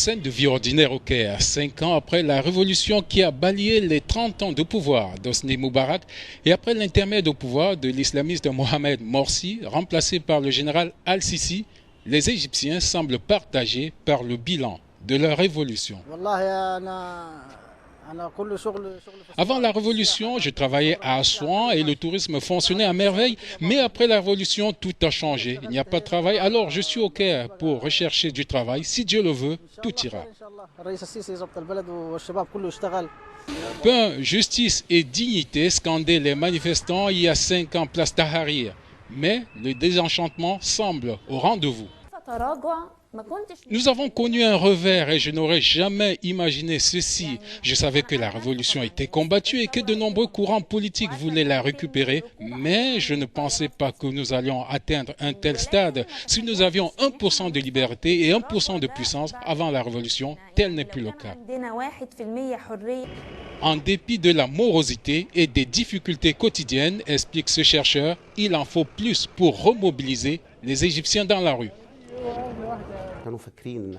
scène de vie ordinaire au Caire, 5 ans après la révolution qui a balayé les 30 ans de pouvoir d'Hosni Moubarak et après l'intermède au pouvoir de l'islamiste Mohamed Morsi, remplacé par le général Al-Sisi, les Égyptiens semblent partagés par le bilan de la révolution. Avant la révolution, je travaillais à Assouan et le tourisme fonctionnait à merveille, mais après la révolution, tout a changé. Il n'y a pas de travail, alors je suis au Caire pour rechercher du travail. Si Dieu le veut, tout ira. Paix, justice et dignité scandaient les manifestants il y a 5 ans place Tahrir. Mais le désenchantement semble au rendez-vous. Nous avons connu un revers et je n'aurais jamais imaginé ceci. Je savais que la révolution était combattue et que de nombreux courants politiques voulaient la récupérer, mais je ne pensais pas que nous allions atteindre un tel stade. Si nous avions 1% de liberté et 1% de puissance avant la révolution, tel n'est plus le cas. En dépit de la morosité et des difficultés quotidiennes, explique ce chercheur, il en faut plus pour remobiliser les Égyptiens dans la rue.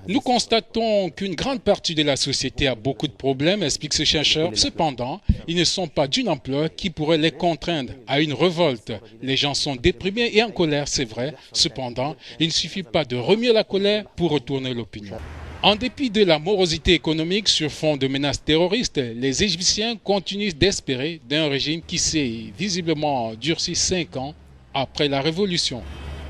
Nous constatons qu'une grande partie de la société a beaucoup de problèmes, explique ce chercheur. Cependant, ils ne sont pas d'une ampleur qui pourrait les contraindre à une révolte. Les gens sont déprimés et en colère, c'est vrai. Cependant, il ne suffit pas de remuer la colère pour retourner l'opinion. En dépit de la morosité économique sur fond de menaces terroristes, les Égyptiens continuent d'espérer d'un régime qui s'est visiblement durci 5 ans après la révolution.